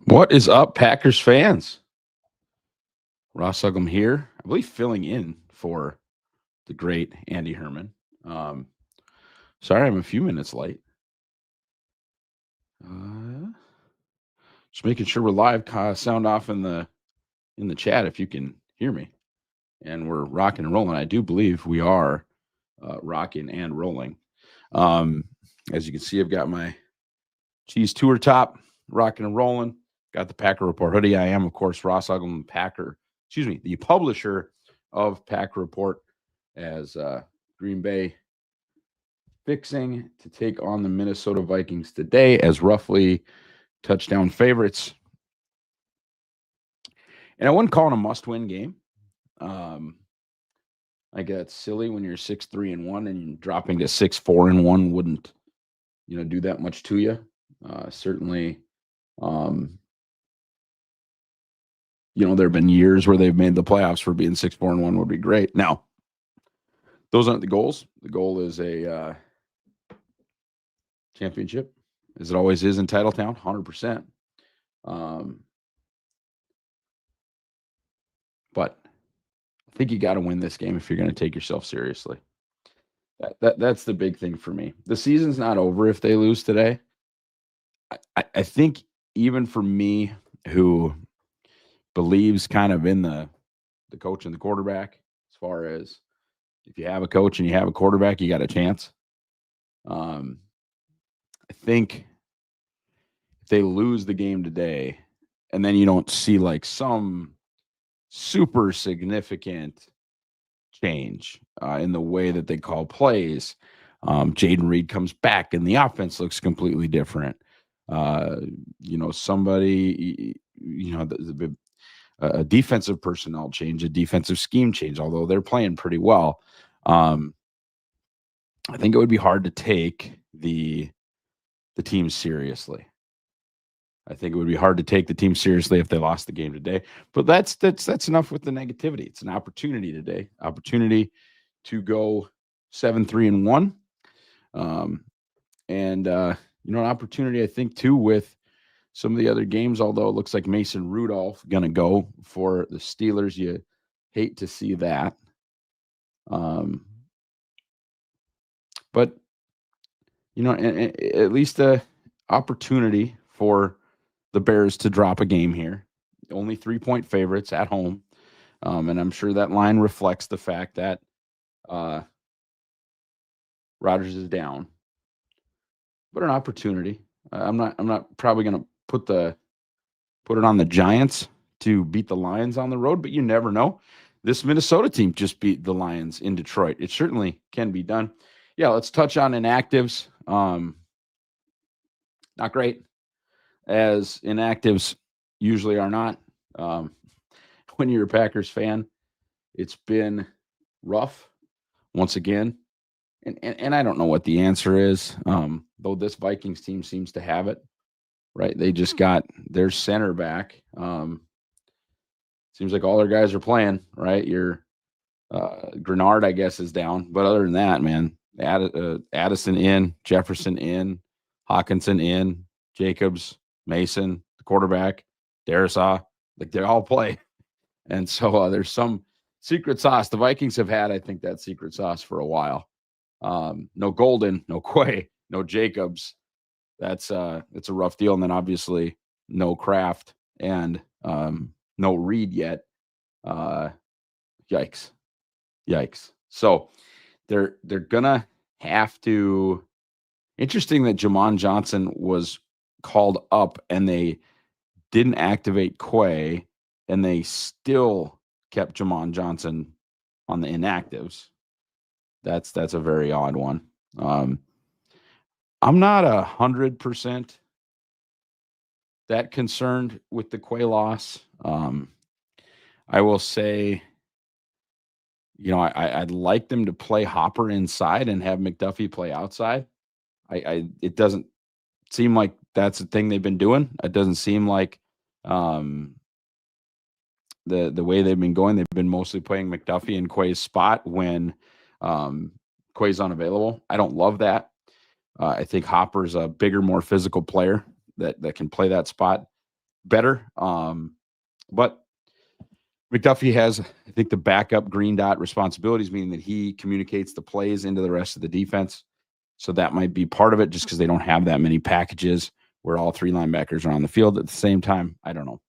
What is up, Packers fans? Ross Uglem here. I believe filling in for the great Andy Herman. Um, Sorry, I'm a few minutes late. Just making sure we're live. Sound off in the chat if you can hear me, and we're rocking and rolling. I do believe we are rocking and rolling. As you can see, I've got my Cheese Tour top, rocking and rolling. Got the Packer Report hoodie. I am, of course, Ross Uglem, the publisher of Packer Report, as Green Bay fixing to take on the Minnesota Vikings today as roughly touchdown favorites. And I wouldn't call it a must-win game. I get it's silly when you're 6-3-1 and dropping to 6-4-1 wouldn't, do that much to you. Certainly, there have been years where they've made the playoffs for being 6-4-1 would be great. Now, those aren't the goals. The goal is a championship, as it always is in Titletown, 100%. But I think you got to win this game if you're going to take yourself seriously. That's the big thing for me. The season's not over if they lose today. I think even for me, who believes kind of in the coach and the quarterback, as far as if you have a coach and you have a quarterback, you got a chance. I think if they lose the game today and then you don't see like some super significant change in the way that they call plays, Jaden Reed comes back and the offense looks completely different. Somebody, a defensive personnel change, a defensive scheme change, although they're playing pretty well. I think it would be hard to take the team seriously. I think it would be hard to take the team seriously if they lost the game today. But that's enough with the negativity. It's an opportunity today. Opportunity to go 7-3-1. An opportunity, I think, too, with some of the other games, although it looks like Mason Rudolph going to go for the Steelers. You hate to see that. But, at least a opportunity for the Bears to drop a game here. Only 3-point favorites at home. And I'm sure that line reflects the fact that Rodgers is down. But an opportunity. I'm not probably going to put it on the Giants to beat the Lions on the road, but you never know. This Minnesota team just beat the Lions in Detroit. It certainly can be done. Yeah, let's touch on inactives. Not great, as inactives usually are not. When you're a Packers fan, it's been rough once again. And I don't know what the answer is, though this Vikings team seems to have it, right? They just got their center back. Seems like all their guys are playing, right? Your Grenard, I guess, is down. But other than that, man, Addison in, Jefferson in, Hawkinson in, Jacobs, Mason, the quarterback, Darisaw, like they all play. And so there's some secret sauce. The Vikings have had, I think, that secret sauce for a while. No Golden, no Quay, no Jacobs. That's a rough deal. And then obviously no Kraft and no Reed yet. Yikes. So they're gonna have to. Interesting that Jamon Johnson was called up and they didn't activate Quay, and they still kept Jamon Johnson on the inactives. That's a very odd one. I'm not 100% that concerned with the Quay loss. I will say, I'd like them to play Hopper inside and have McDuffie play outside. It doesn't seem like that's the thing they've been doing. It doesn't seem like the way they've been going. They've been mostly playing McDuffie in Quay's spot when Quay's unavailable. I don't love that. I think Hopper's a bigger, more physical player that can play that spot better. But McDuffie has, I think, the backup green dot responsibilities, meaning that he communicates the plays into the rest of the defense. So that might be part of it, just because they don't have that many packages where all three linebackers are on the field at the same time. I don't know.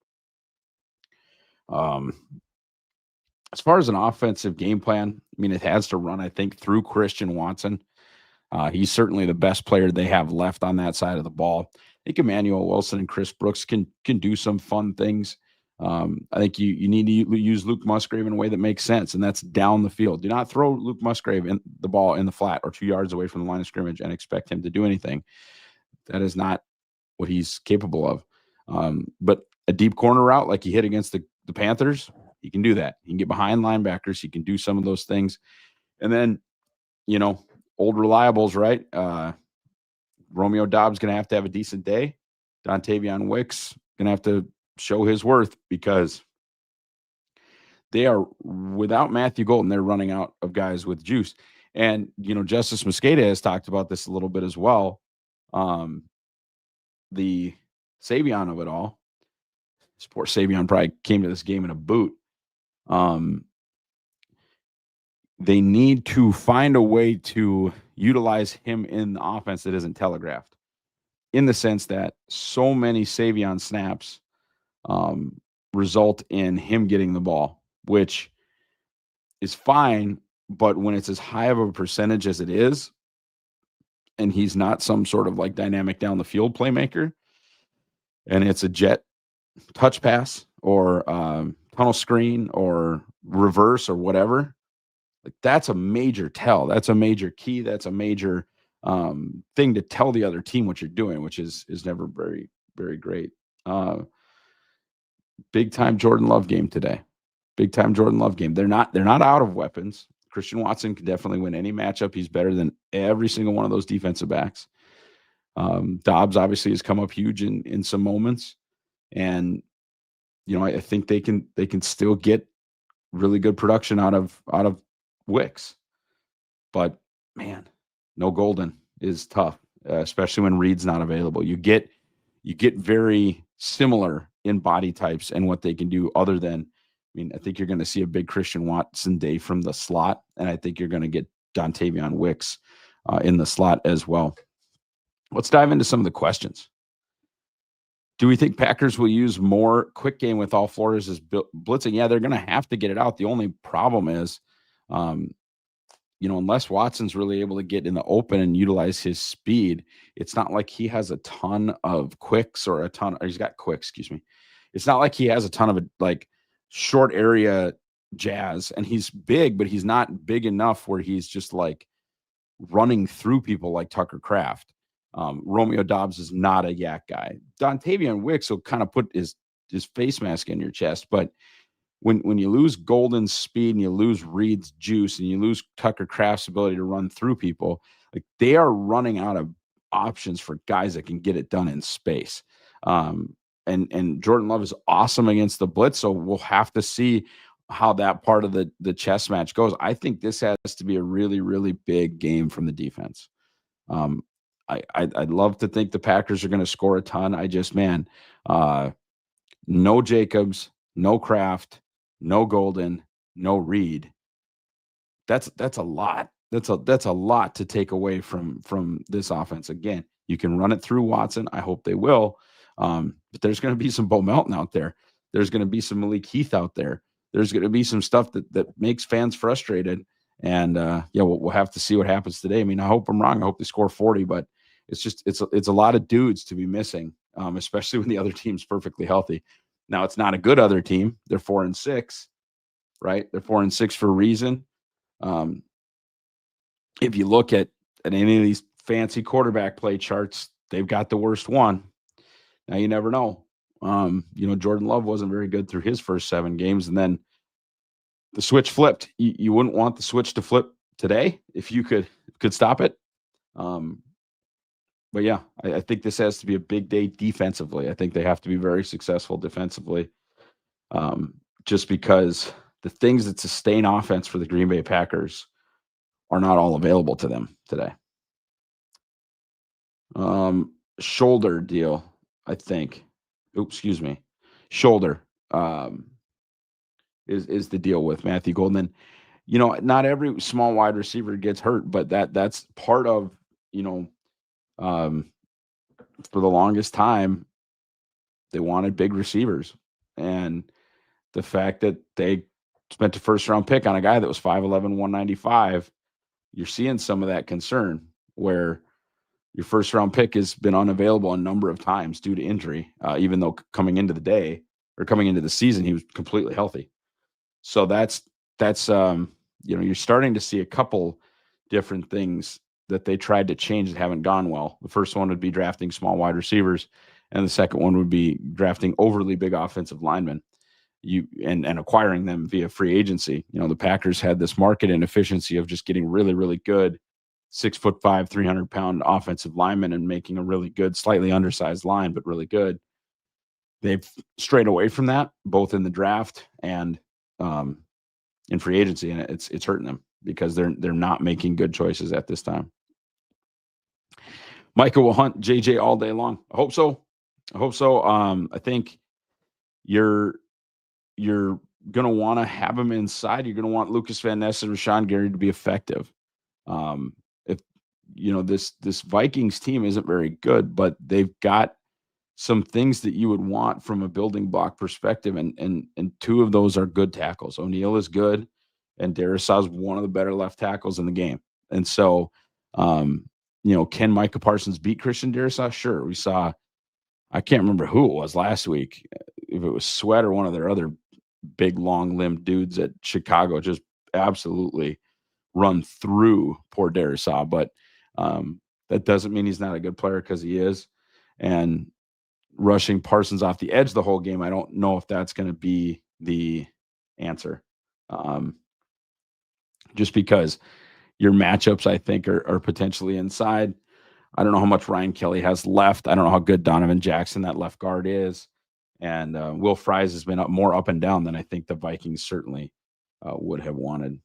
As far as an offensive game plan, I mean, it has to run, I think, through Christian Watson. He's certainly the best player they have left on that side of the ball. I think Emmanuel Wilson and Chris Brooks can do some fun things. I think you need to use Luke Musgrave in a way that makes sense, and that's down the field. Do not throw Luke Musgrave in the ball in the flat or 2 yards away from the line of scrimmage and expect him to do anything. That is not what he's capable of. But a deep corner route like he hit against the Panthers, he can do that. He can get behind linebackers. He can do some of those things. And then, old reliables, right? Romeo Dobbs going to have a decent day. Dontavion Wicks going to have to show his worth, because they are, without Matthew Golden, they're running out of guys with juice. And, Justice Mosqueda has talked about this a little bit as well. The Savion of it all. Poor Savion probably came to this game in a boot. They need to find a way to utilize him in the offense that isn't telegraphed, in the sense that so many Savion snaps result in him getting the ball, which is fine. But when it's as high of a percentage as it is, and he's not some sort of like dynamic down the field playmaker, and it's a jet touch pass or tunnel screen or reverse or whatever, like that's a major tell. That's a major key. That's a major thing to tell the other team what you're doing, which is never very, very great. Big time Jordan Love game today. Big time Jordan Love game. They're not out of weapons. Christian Watson can definitely win any matchup. He's better than every single one of those defensive backs. Dobbs obviously has come up huge in some moments, and I think they can still get really good production out of Wicks. But man, no Golden is tough, especially when Reed's not available. You get very similar in body types and what they can do, other than, I think you're going to see a big Christian Watson day from the slot, and I think you're going to get Dontavion Wicks in the slot as well. Let's dive into some of the questions. Do we think Packers will use more quick game with all Flores as blitzing? Yeah, they're going to have to get it out. The only problem is, unless Watson's really able to get in the open and utilize his speed, it's not like he has a ton of quicks or he's got quicks, excuse me. It's not like he has a ton of like short area jazz, and he's big, but he's not big enough where he's just like running through people like Tucker Kraft. Romeo Dobbs is not a yak guy. Dontavion Wicks will kind of put his face mask in your chest, but when you lose Golden's speed and you lose Reed's juice and you lose Tucker Kraft's ability to run through people, like they are running out of options for guys that can get it done in space. And Jordan Love is awesome against the blitz, so we'll have to see how that part of the chess match goes. I think this has to be a really, really big game from the defense. I'd love to think the Packers are going to score a ton. No Jacobs, no Kraft, no Golden, no Reed. That's a lot. That's a lot to take away from this offense. Again, you can run it through Watson. I hope they will. But there's going to be some Bo Melton out there. There's going to be some Malik Heath out there. There's going to be some stuff that makes fans frustrated. And we'll have to see what happens today. I hope I'm wrong. I hope they score 40, but it's a lot of dudes to be missing, especially when the other team's perfectly healthy. Now, it's not a good other team. They're 4-6, right? They're 4-6 for a reason. If you look at any of these fancy quarterback play charts, they've got the worst one. Now, you never know. Jordan Love wasn't very good through his first 7 games, and then the switch flipped. You wouldn't want the switch to flip today if you could stop it. But yeah, I think this has to be a big day defensively. I think they have to be very successful defensively, just because the things that sustain offense for the Green Bay Packers are not all available to them today. Shoulder deal, I think. Oops, excuse me. shoulder is the deal with Matthew Golden. And not every small wide receiver gets hurt, but that's part of um, for the longest time they wanted big receivers, and the fact that they spent a first round pick on a guy that was 5'11", 195, you're seeing some of that concern where your first round pick has been unavailable a number of times due to injury, even though coming into the season, he was completely healthy. So that's you're starting to see a couple different things that they tried to change that haven't gone well. The first one would be drafting small wide receivers, and the second one would be drafting overly big offensive linemen. And acquiring them via free agency. The Packers had this market inefficiency of just getting really, really good 6'5", 300-pound offensive linemen and making a really good, slightly undersized line, but really good. They've strayed away from that, both in the draft and in free agency, and it's hurting them because they're not making good choices at this time. Micah will hunt JJ all day long. I hope so. I think you're going to want to have him inside. You're going to want Lucas Van Ness and Rashawn Gary to be effective. If this Vikings team isn't very good, but they've got some things that you would want from a building block perspective, and two of those are good tackles. O'Neal is good, and Darrisaw is one of the better left tackles in the game. And so, can Micah Parsons beat Christian Darrisaw? Sure. We saw, I can't remember who it was last week, if it was Sweat or one of their other big long-limbed dudes at Chicago, just absolutely run through poor Darrisaw. But that doesn't mean he's not a good player, because he is. And rushing Parsons off the edge the whole game, I don't know if that's going to be the answer. Just because your matchups, I think, are potentially inside. I don't know how much Ryan Kelly has left. I don't know how good Donovan Jackson, that left guard, is. And Will Fries has been more up and down than I think the Vikings certainly would have wanted.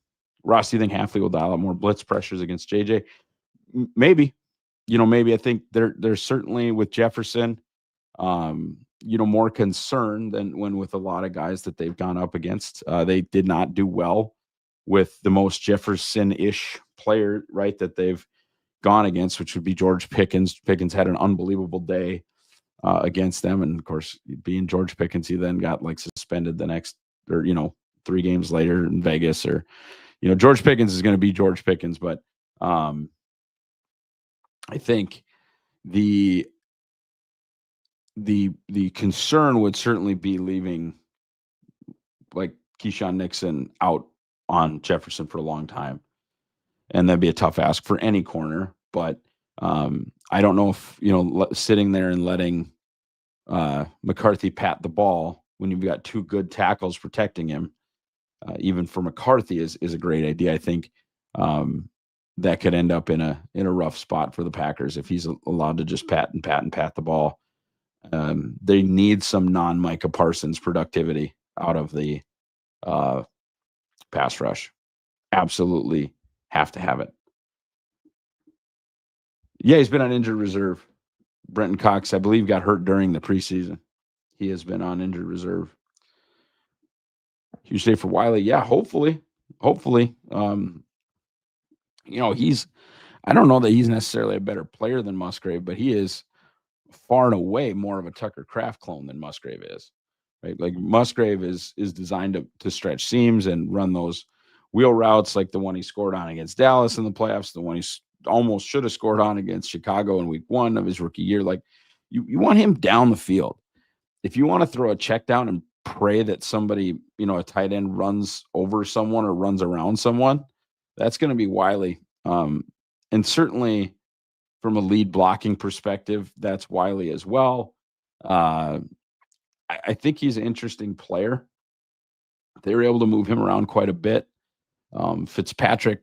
Ross, do you think Hafley will dial up more blitz pressures against JJ? Maybe. Maybe. I think there's certainly, with Jefferson, more concern than when with a lot of guys that they've gone up against. They did not do well with the most Jefferson-ish player, right, that they've gone against, which would be George Pickens. Pickens had an unbelievable day against them, and of course, being George Pickens, he then got suspended the next, or 3 games later in Vegas. Or George Pickens is going to be George Pickens. But I think the concern would certainly be leaving Keyshawn Nixon out on Jefferson for a long time, and that'd be a tough ask for any corner. But I don't know if sitting there and letting McCarthy pat the ball when you've got 2 good tackles protecting him, even for McCarthy, is a great idea. I think that could end up in a rough spot for the Packers if he's allowed to just pat the ball. They need some non-Micah Parsons productivity out of the pass rush. Absolutely have to have it. Yeah, he's been on injured reserve. Brenton Cox, I believe, got hurt during the preseason. He has been on injured reserve. Huge day for Wiley. Yeah, hopefully. He's, I don't know that he's necessarily a better player than Musgrave, but he is far and away more of a Tucker Kraft clone than Musgrave is. Right? Like Musgrave is designed to stretch seams and run those wheel routes, like the one he scored on against Dallas in the playoffs, the one he almost should have scored on against Chicago in week 1 of his rookie year. Like you want him down the field. If you want to throw a check down and pray that somebody, a tight end runs over someone or runs around someone, that's going to be Wiley. And certainly from a lead blocking perspective, that's Wiley as well. I think he's an interesting player. They were able to move him around quite a bit. Fitzpatrick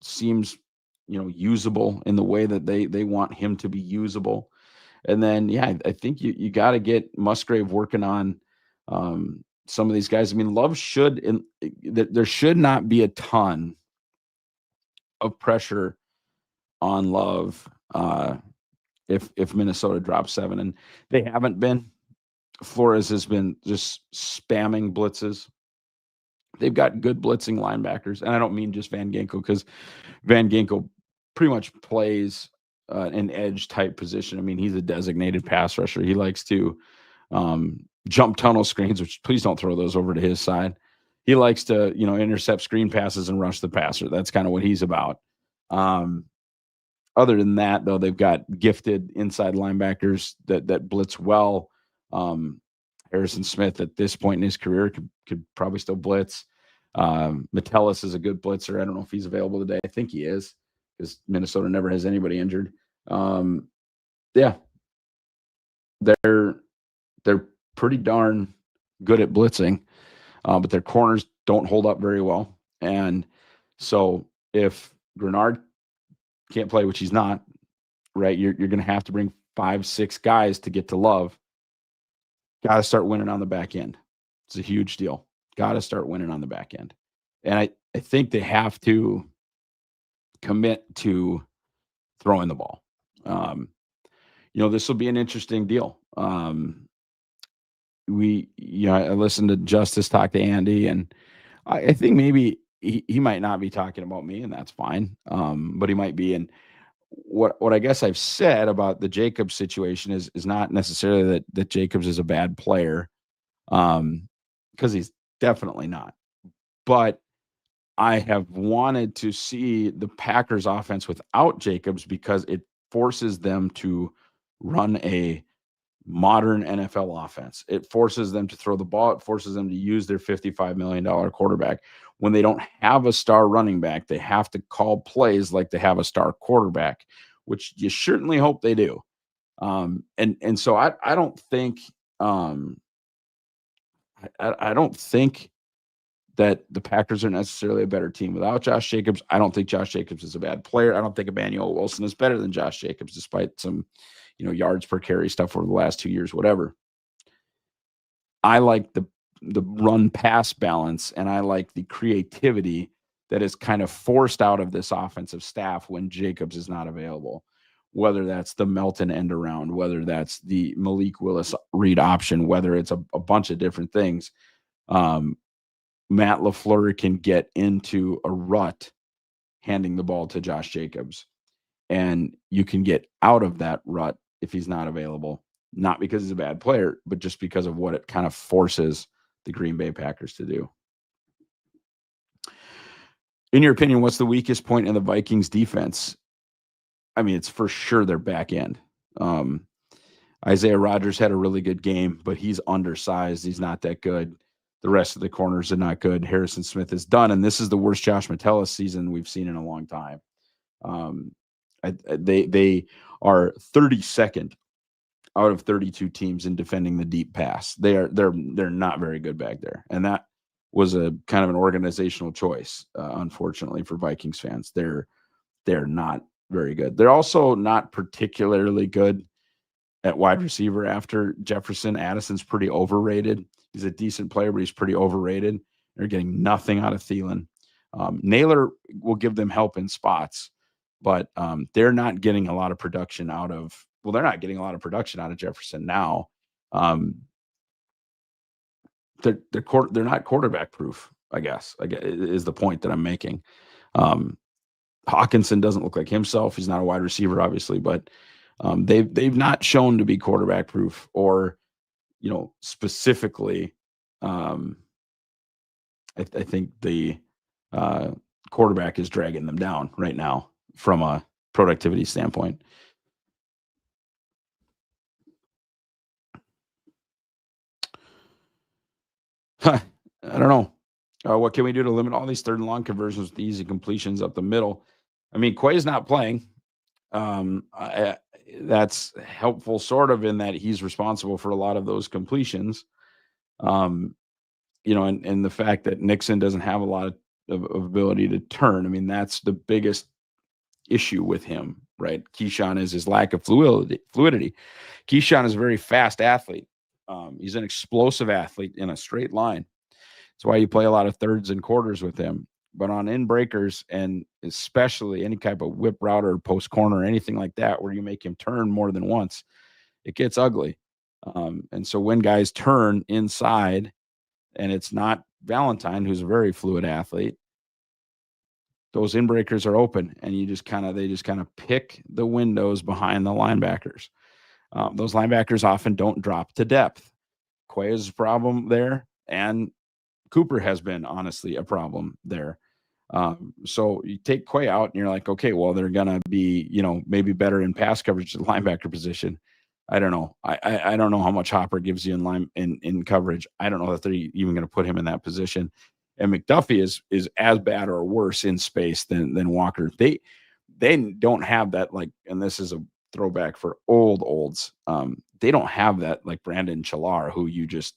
seems, usable in the way that they want him to be usable. And then, I think you got to get Musgrave working on some of these guys. I mean, Love there should not be a ton of pressure on Love if Minnesota drops 7, and they haven't been. Flores has been just spamming blitzes. They've got good blitzing linebackers, and I don't mean just Van Ginkel, because Van Ginkel pretty much plays an edge type position. I mean, he's a designated pass rusher. He likes to jump tunnel screens, which please don't throw those over to his side. He likes to, intercept screen passes and rush the passer. That's kind of what he's about. Other than that, though, they've got gifted inside linebackers that blitz well. Harrison Smith at this point in his career could probably still blitz. Metellus is a good blitzer. I don't know if he's available today. I think he is, because Minnesota never has anybody injured. Yeah, they're pretty darn good at blitzing, but their corners don't hold up very well. And so if Grenard can't play, which he's not, right, you're going to have to bring 5-6 guys to get to Love. Got to start winning on the back end. It's a huge deal. Got to start winning on the back end. And I think they have to commit to throwing the ball. This will be an interesting deal. I listened to Justice talk to Andy, and I think maybe he might not be talking about me, and that's fine. But he might be. And what I guess I've said about the Jacobs situation is not necessarily that Jacobs is a bad player, because he's definitely not. But I have wanted to see the Packers offense without Jacobs, because it forces them to run a modern NFL offense. It forces them to throw the ball. It forces them to use their $55 million quarterback. When they don't have a star running back, they have to call plays like they have a star quarterback, which you certainly hope they do. And so I don't think I don't think that the Packers are necessarily a better team without Josh Jacobs. I don't think Josh Jacobs is a bad player. I don't think Emmanuel Wilson is better than Josh Jacobs, despite some, yards per carry stuff over the last 2 years, whatever. I like the run pass balance, and I like the creativity that is kind of forced out of this offensive staff when Jacobs is not available. Whether that's the Melton end around, whether that's the Malik Willis read option, whether it's a bunch of different things. Matt LaFleur can get into a rut handing the ball to Josh Jacobs, and you can get out of that rut if he's not available, not because he's a bad player, but just because of what it kind of forces the Green Bay Packers to do. In your opinion, what's the weakest point in the Vikings defense? I mean, it's for sure their back end. Isaiah Rodgers had a really good game, but he's undersized. He's not that good. The rest of the corners are not good. Harrison Smith is done, and this is the worst Josh Metellus season we've seen in a long time. They are 32nd out of 32 teams in defending the deep pass. They're not very good back there, and that was a kind of an organizational choice, unfortunately, for Vikings fans. They're not very good. They're also not particularly good at wide receiver after Jefferson. Addison's pretty overrated. He's a decent player, but he's pretty overrated. They're getting nothing out of Thielen. Naylor will give them help in spots, but they're not getting a lot of production out of. Well, they're not getting a lot of production out of Jefferson now. They're not quarterback proof, I guess is the point that I'm making. Hawkinson doesn't look like himself. He's not a wide receiver, obviously, but they've not shown to be quarterback proof, or specifically. I think the quarterback is dragging them down right now from a productivity standpoint. I don't know. What can we do to limit all these third and long conversions with easy completions up the middle? I mean, Quay's not playing. That's helpful, sort of, in that he's responsible for a lot of those completions. And the fact that Nixon doesn't have a lot of ability to turn. I mean, that's the biggest issue with him, right? Keyshawn is his lack of fluidity. Keyshawn is a very fast athlete. He's an explosive athlete in a straight line. That's why you play a lot of thirds and quarters with him. But on in breakers, and especially any type of whip route or post corner or anything like that, where you make him turn more than once, it gets ugly. And so when guys turn inside and it's not Valentine, who's a very fluid athlete, those inbreakers are open and they just kind of pick the windows behind the linebackers. Those linebackers often don't drop to depth. Quay is a problem there, and Cooper has been honestly a problem there. So you take Quay out and you're like, okay, well, they're going to be, maybe better in pass coverage at the linebacker position. I don't know. I don't know how much Hopper gives you in line in coverage. I don't know that they're even going to put him in that position. And McDuffie is as bad or worse in space than Walker. They don't have that, like, and this is a throwback for olds. They don't have that, like Brandon Chalar, who you just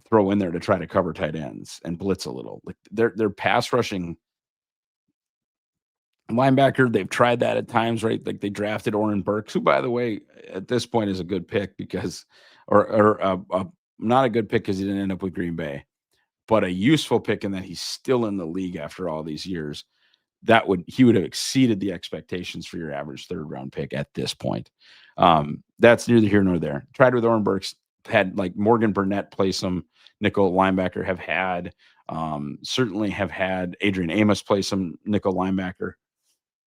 throw in there to try to cover tight ends and blitz a little. Like their pass rushing linebacker, they've tried that at times, right? Like they drafted Oren Burks, who, by the way, at this point is a good pick because, or not a good pick because he didn't end up with Green Bay, but a useful pick in that he's still in the league after all these years. He would have exceeded the expectations for your average third round pick at this point. That's neither here nor there. Tried with Oren Burks, had like Morgan Burnett play some nickel linebacker, certainly have had Adrian Amos play some nickel linebacker.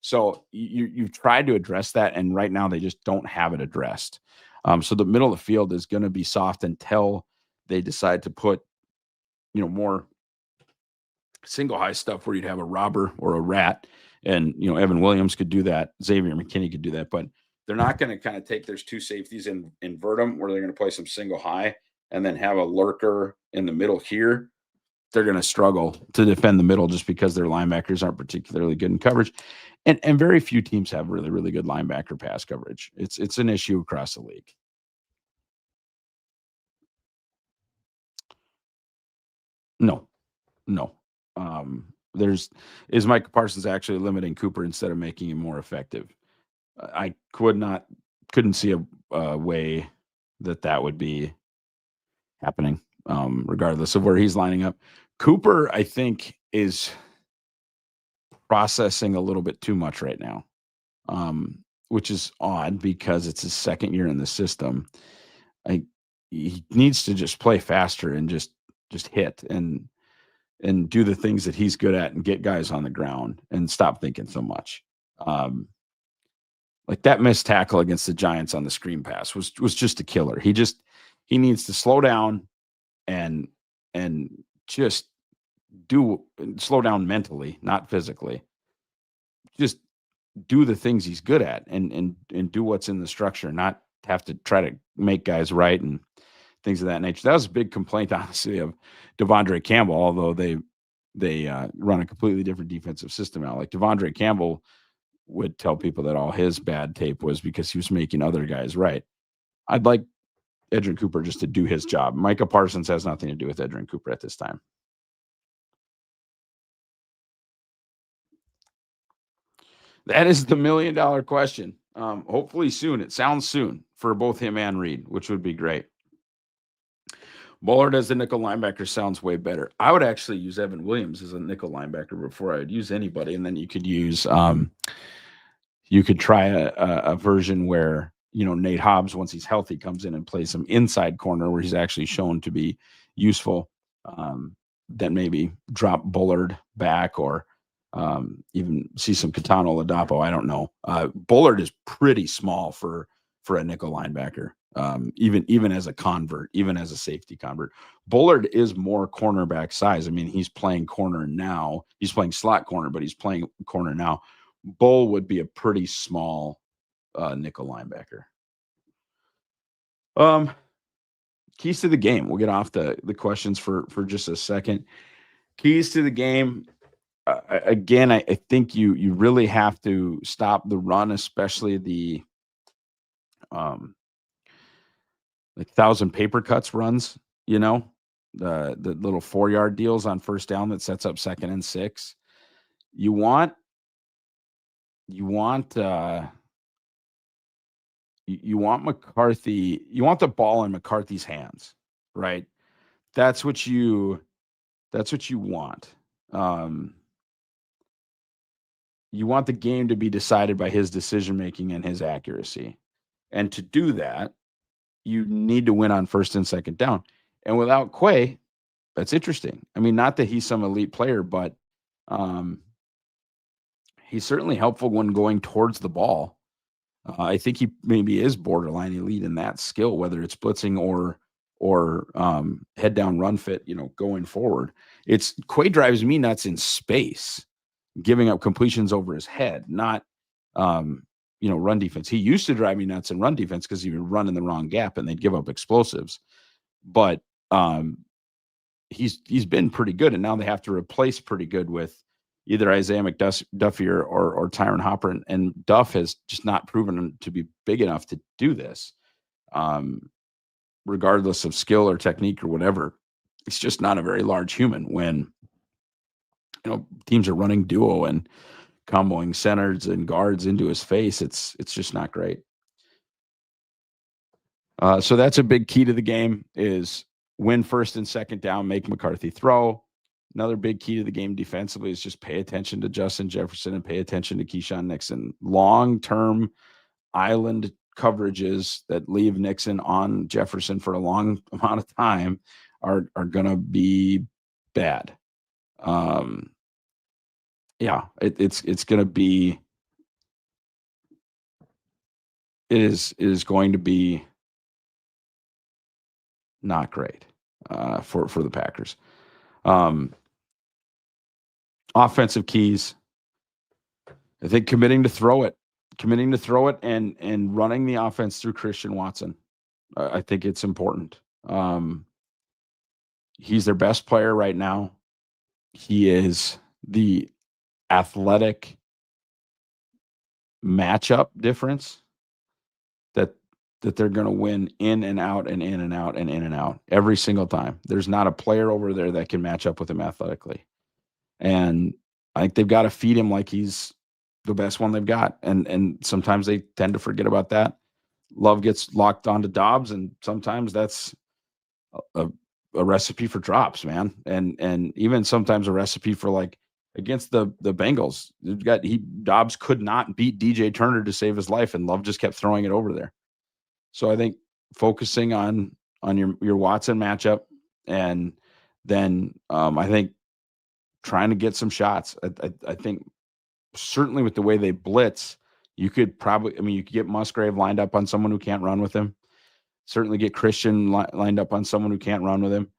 So you've tried to address that, and right now they just don't have it addressed. So the middle of the field is going to be soft until they decide to put, more single high stuff where you'd have a robber or a rat, and Evan Williams could do that, Xavier McKinney could do that, but they're not going to kind of take there's two safeties and invert them where they're going to play some single high and then have a lurker in the middle here. They're going to struggle to defend the middle just because their linebackers aren't particularly good in coverage, and very few teams have really, really good linebacker pass coverage. It's an issue across the league. No. Is Micah Parsons actually limiting Cooper instead of making him more effective? I couldn't see a way that would be happening, regardless of where he's lining up. Cooper, I think, is processing a little bit too much right now, which is odd because it's his second year in the system. He needs to just play faster and just hit and do the things that he's good at and get guys on the ground and stop thinking so much. Like that missed tackle against the Giants on the screen pass was just a killer. He needs to slow down and just slow down mentally, not physically. Just do the things he's good at and do what's in the structure, not have to try to make guys right and things of that nature. That was a big complaint, honestly, of Devondre Campbell, although they run a completely different defensive system now. Like Devondre Campbell would tell people that all his bad tape was because he was making other guys right. I'd like Edgerrin Cooper just to do his job. Micah Parsons has nothing to do with Edgerrin Cooper at this time. That is the $1 million question. Hopefully soon. It sounds soon for both him and Reed, which would be great. Bullard as a nickel linebacker sounds way better. I would actually use Evan Williams as a nickel linebacker before I would use anybody, and then you could use you could try a version where Nate Hobbs, once he's healthy, comes in and plays some inside corner where he's actually shown to be useful. Then maybe drop Bullard back or even see some Catano Ladapo. I don't know. Bullard is pretty small for a nickel linebacker. Even as a convert, even as a safety convert. Bullard is more cornerback size. I mean, he's playing corner now. He's playing slot corner, but he's playing corner now. Bull would be a pretty small nickel linebacker. Keys to the game. We'll get off the questions for just a second. Keys to the game. Again, I think you really have to stop the run, especially the like 1,000 paper cuts runs, the little 4-yard deals on first down that sets up 2nd and 6. You want McCarthy, you want the ball in McCarthy's hands, right? That's what you want. You want the game to be decided by his decision making and his accuracy. And to do that, you need to win on first and second down. And without Quay, that's interesting. I mean, not that he's some elite player, but um, he's certainly helpful when going towards the ball. I think he maybe is borderline elite in that skill, whether it's blitzing or head down run fit, going forward. It's Quay drives me nuts in space, giving up completions over his head, not run defense. He used to drive me nuts in run defense because he would run in the wrong gap and they'd give up explosives. But he's been pretty good, and now they have to replace pretty good with either Isaiah McDuffie or Tyron Hopper, and Duff has just not proven to be big enough to do this, regardless of skill or technique or whatever. It's just not a very large human when teams are running duo and comboing centers and guards into his face. It's just not great. So that's a big key to the game is win first and second down, make McCarthy throw. Another big key to the game defensively is just pay attention to Justin Jefferson and pay attention to Keyshawn Nixon. Long-term island coverages that leave Nixon on Jefferson for a long amount of time are going to be bad. It's going to be. It is going to be not great for the Packers. Offensive keys. I think committing to throw it and running the offense through Christian Watson. I think it's important. He's their best player right now. He is the athletic matchup difference that they're going to win in and out and in and out and in and out every single time. There's not a player over there that can match up with him athletically. And I think they've got to feed him like he's the best one they've got. And sometimes they tend to forget about that. Love gets locked onto Dobbs, and sometimes that's a recipe for drops, man. And even sometimes a recipe for, like, against the Bengals. Dobbs could not beat DJ Turner to save his life, and Love just kept throwing it over there. So I think focusing on your Watson matchup, and then I think trying to get some shots. I think certainly with the way they blitz, you could get Musgrave lined up on someone who can't run with him. Certainly get Christian lined up on someone who can't run with him.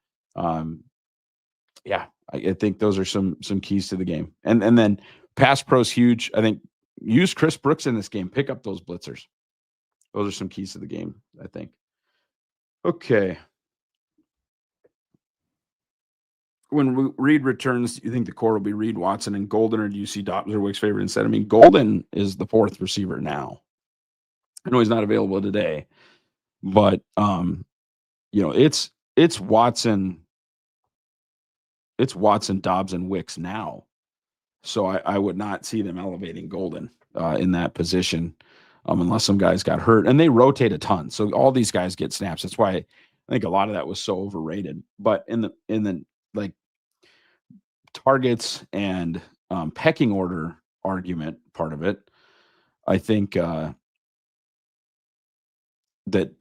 I think those are some keys to the game. And then pass pro's huge. I think use Chris Brooks in this game. Pick up those blitzers. Those are some keys to the game, I think. Okay. When Reed returns, you think the core will be Reed, Watson, and Golden, or do you see Dobbs or Wick's favorite instead? I mean, Golden is the fourth receiver now. I know he's not available today, but it's Watson, Dobbs, and Wicks now. So I would not see them elevating Golden in that position unless some guys got hurt. And they rotate a ton, so all these guys get snaps. That's why I think a lot of that was so overrated. But in the like targets and pecking order argument part of it, I think that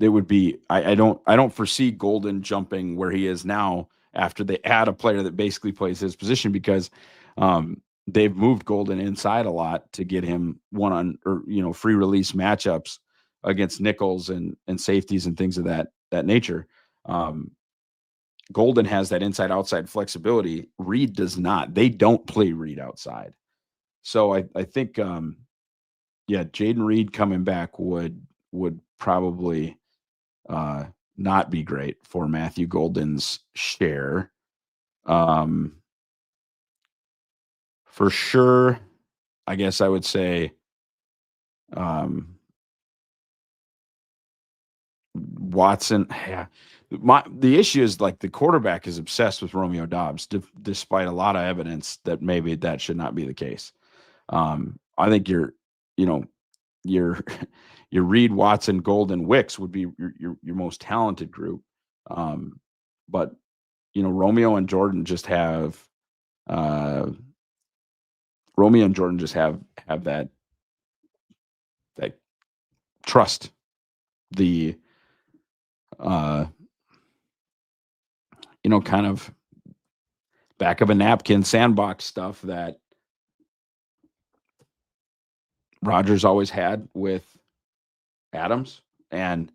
it would be. I don't foresee Golden jumping where he is now after they add a player that basically plays his position, because they've moved Golden inside a lot to get him free release matchups against nickels and safeties and things of that nature. Golden has that inside outside flexibility. Reed does not. They don't play Reed outside. So I think Jaden Reed coming back would probably not be great for Matthew Golden's share. For sure, I guess I would say Watson. Yeah. The issue is, like, the quarterback is obsessed with Romeo Dobbs, despite a lot of evidence that maybe that should not be the case. I think your Reed, Watson, Golden, Wicks would be your most talented group. But Romeo and Jordan just have that trust. kind of back of a napkin sandbox stuff that Rodgers always had with Adams. And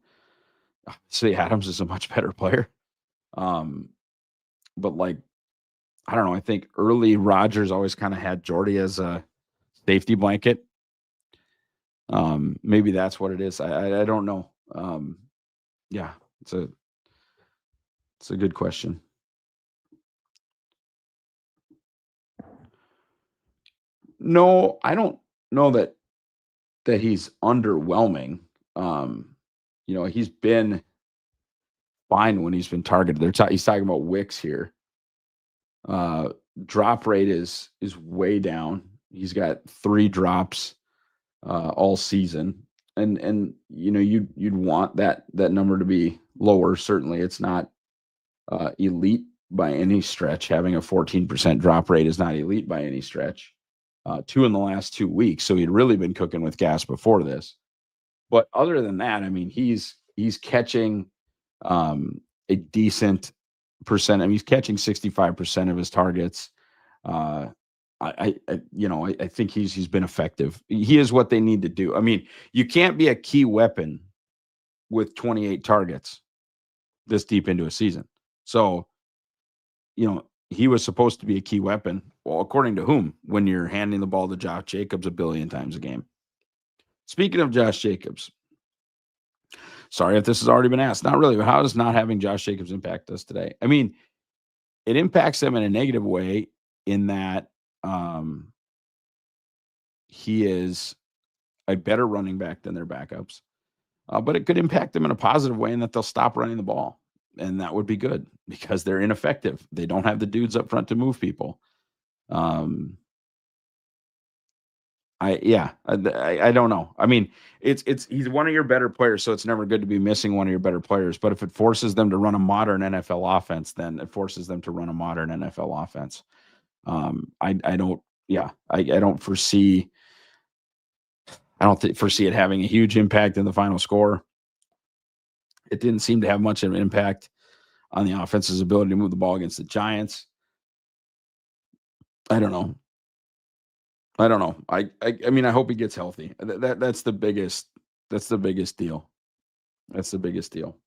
obviously Adams is a much better player. But like, I don't know. I think early Rodgers always kind of had Jordy as a safety blanket. Maybe that's what it is. I don't know. Yeah, it's a good question. No, I don't know that he's underwhelming. He's been fine when he's been targeted. He's talking about Wicks here. Drop rate is way down. He's got 3 drops all season, and you'd want that number to be lower. Certainly, it's not elite by any stretch. Having a 14% drop rate is not elite by any stretch. 2 in the last 2 weeks, so he'd really been cooking with gas before this. But other than that, I mean, he's catching a decent percent. I mean, he's catching 65% of his targets. I think he's been effective. He is what they need to do. I mean, you can't be a key weapon with 28 targets this deep into a season. So, he was supposed to be a key weapon. Well, according to whom? When you're handing the ball to Josh Jacobs a billion times a game. Speaking of Josh Jacobs, sorry if this has already been asked. Not really, but how does not having Josh Jacobs impact us today? I mean, it impacts them in a negative way in that he is a better running back than their backups. But it could impact them in a positive way in that they'll stop running the ball. And that would be good because they're ineffective. They don't have the dudes up front to move people. I don't know. I mean, he's one of your better players, so it's never good to be missing one of your better players. But if it forces them to run a modern NFL offense, then it forces them to run a modern NFL offense. I don't foresee it having a huge impact in the final score. It didn't seem to have much of an impact on the offense's ability to move the ball against the Giants. I don't know. I mean, I hope he gets healthy. That's the biggest deal. That's the biggest deal.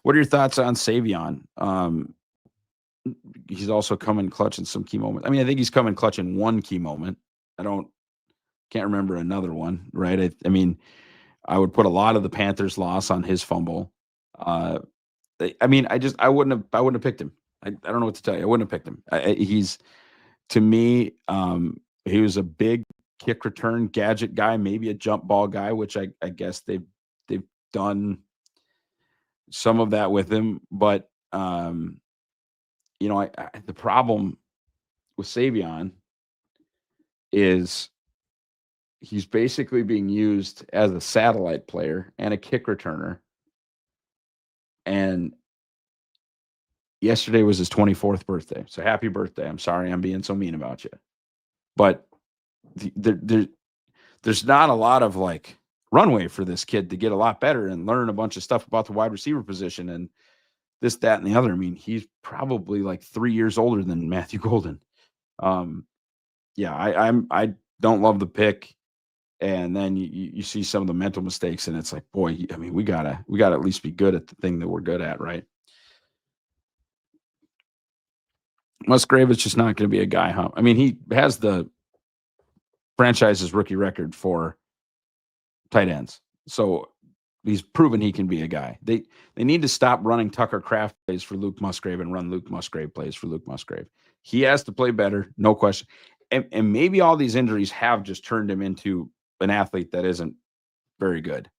What are your thoughts on Savion? He's also come in clutch in some key moments. I mean, I think he's come in clutch in one key moment. Can't remember another one, right? I mean, I would put a lot of the Panthers' loss on his fumble. I wouldn't have picked him. I don't know what to tell you. I wouldn't have picked him. He's, to me, he was a big kick return gadget guy, maybe a jump ball guy, which I guess they've done some of that with him. But the problem with Savion is he's basically being used as a satellite player and a kick returner. And yesterday was his 24th birthday. So happy birthday. I'm sorry I'm being so mean about you. But there's not a lot of like runway for this kid to get a lot better and learn a bunch of stuff about the wide receiver position and this, that, and the other. I mean, he's probably like 3 years older than Matthew Golden. I don't love the pick. And then you see some of the mental mistakes, and it's like, boy, I mean, we gotta at least be good at the thing that we're good at, right? Musgrave is just not going to be a guy, huh? I mean, he has the franchise's rookie record for tight ends, so he's proven he can be a guy. They need to stop running Tucker Kraft plays for Luke Musgrave and run Luke Musgrave plays for Luke Musgrave. He has to play better, no question. And maybe all these injuries have just turned him into an athlete that isn't very good.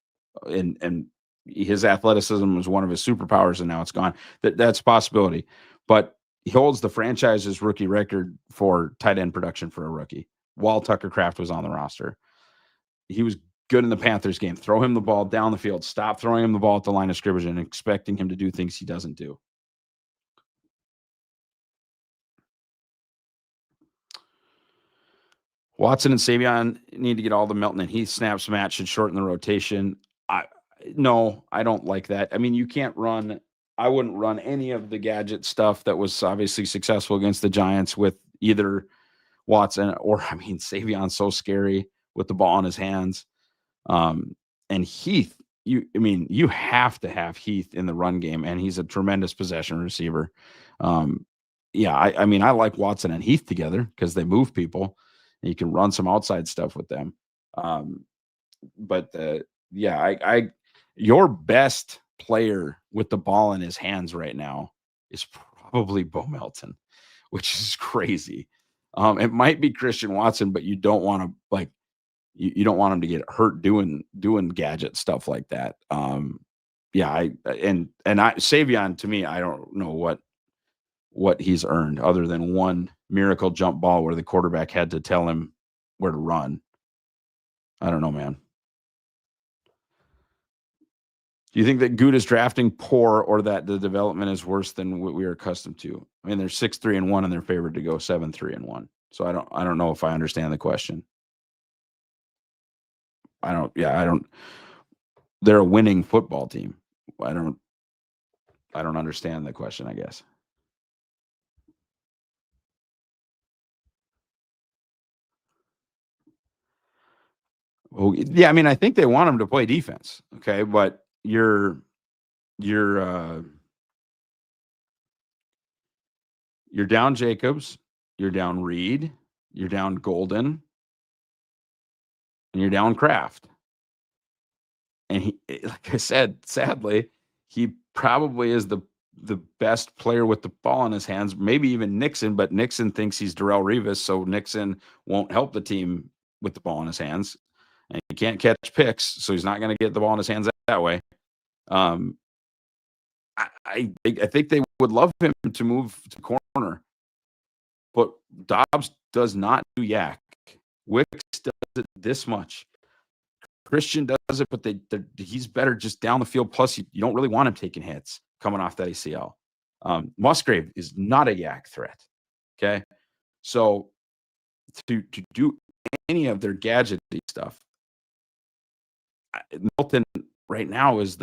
And his athleticism was one of his superpowers, and now it's gone. That's a possibility. But he holds the franchise's rookie record for tight end production for a rookie while Tucker Kraft was on the roster. He was good in the Panthers game. Throw him the ball down the field. Stop throwing him the ball at the line of scrimmage and expecting him to do things he doesn't do. Watson and Savion need to get all the Melton and Heath snaps matched and shorten the rotation. No, I don't like that. I mean, you can't run. I wouldn't run any of the gadget stuff that was obviously successful against the Giants with either Watson or, I mean, Savion's so scary with the ball in his hands. And Heath, you have to have Heath in the run game, and he's a tremendous possession receiver. Yeah, I mean, I like Watson and Heath together because they move people, and you can run some outside stuff with them. Um, but yeah, your best player with the ball in his hands right now is probably Bo Melton, which is crazy. It might be Christian Watson, but you don't want to like you don't want him to get hurt doing gadget stuff like that. Yeah, I Savion, to me, I don't know what he's earned other than one miracle jump ball where the quarterback had to tell him where to run. I don't know, man. Do you think that Good is drafting poor or that the development is worse than what we are accustomed to? I mean, they're 6-3-1 and they're favored to go 7-3-1. So I don't know if I understand the question. I don't they're a winning football team. I don't I don't understand the question, I guess. Well, yeah, I mean, I think they want him to play defense, okay? But you're you're down Jacobs, you're down Reed, you're down Golden, and you're down Kraft. And like I said, sadly, he probably is the best player with the ball in his hands, maybe even Nixon, but Nixon thinks he's Darrelle Revis, so Nixon won't help the team with the ball in his hands. And he can't catch picks, so he's not going to get the ball in his hands that way. Um, I think they would love him to move to corner, but Dobbs does not do yak. Wicks does it this much. Christian does it, but he's better just down the field. Plus, you don't really want him taking hits coming off that ACL. Musgrave is not a yak threat. Okay, so to do any of their gadgety stuff, Milton right now is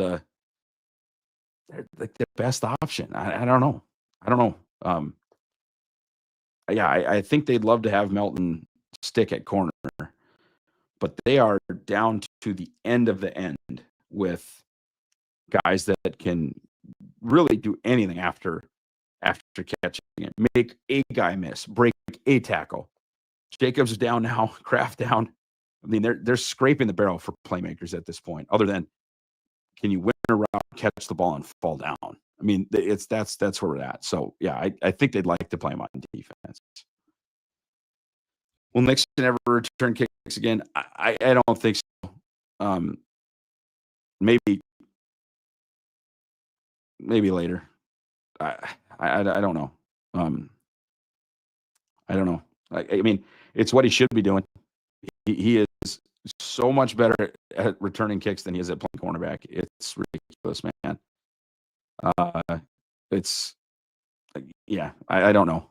like the best option. I don't know. I don't know. Yeah, I think they'd love to have Melton stick at corner, but they are down to the end of the end with guys that can really do anything after catching it. Make a guy miss, break a tackle. Jacobs is down now, Kraft down. I mean, they're scraping the barrel for playmakers at this point, other than can you win a route, catch the ball, and fall down? I mean, that's where we're at. So yeah, I think they'd like to play him on defense. Will Nixon ever return kicks again? I don't think so. Maybe later. I don't know. I don't know. I mean, it's what he should be doing. He is so much better at returning kicks than he is at playing cornerback. It's ridiculous, man. It's yeah. I don't know.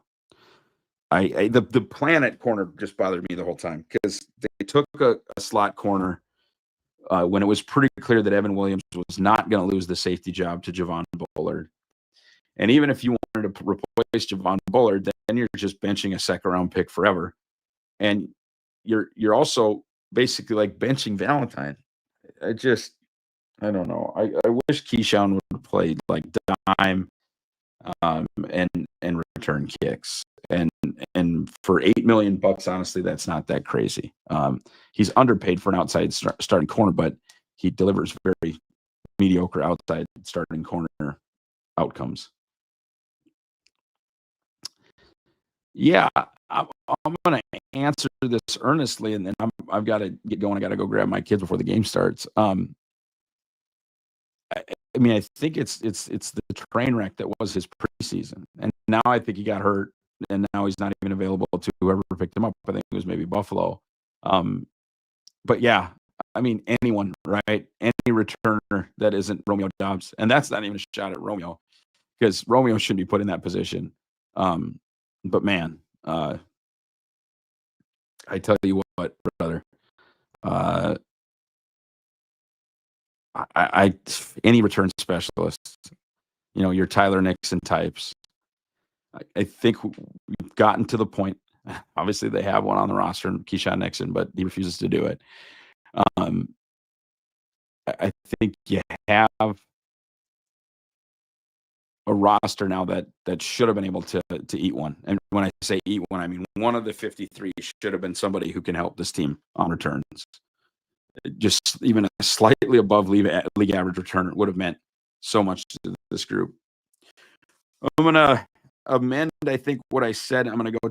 The plan at corner just bothered me the whole time because they took a slot corner when it was pretty clear that Evan Williams was not going to lose the safety job to Javon Bullard. And even if you wanted to replace Javon Bullard, then you're just benching a second round pick forever. And you're also basically like benching Valentine. I don't know. I wish Keyshawn would have played like dime and return kicks. And for $8 million, honestly, that's not that crazy. He's underpaid for an outside starting corner, but he delivers very mediocre outside starting corner outcomes. Yeah, I'm going to answer this earnestly, and then I've got to get going. I got to go grab my kids before the game starts. I mean, I think it's the train wreck that was his preseason, and now I think he got hurt, and now he's not even available to whoever picked him up. I think it was maybe Buffalo. But yeah, I mean, anyone, right? Any returner that isn't Romeo Doubs, and that's not even a shot at Romeo, because Romeo shouldn't be put in that position. But man, I tell you what, brother, uh, I any return specialists, your Tyler Nixon types. I think we've gotten to the point. Obviously, they have one on the roster, Keyshawn Nixon, but he refuses to do it. I think you have a roster now that should have been able to eat one. And when I say eat one, I mean one of the 53 should have been somebody who can help this team on returns. Just even a slightly above league average return would have meant so much to this group. I'm going to amend, I think, what I said. I'm going to go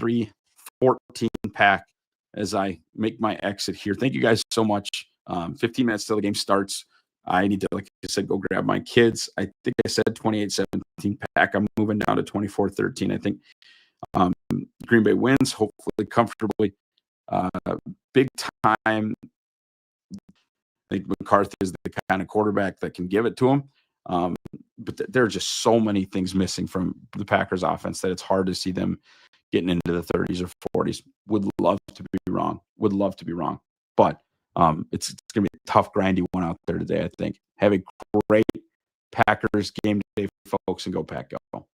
23-14 Pack as I make my exit here. Thank you guys so much. 15 minutes till the game starts. I need to, like I said, go grab my kids. I think I said 28-17 Pack. I'm moving down to 24-13. I think Green Bay wins, hopefully comfortably. Big time. I think McCarthy is the kind of quarterback that can give it to him. But there are just so many things missing from the Packers offense that it's hard to see them getting into the 30s or 40s. Would love to be wrong. But it's going to be a tough, grindy one out there today, I think. Have a great Packers game day, folks, and go Pack, go.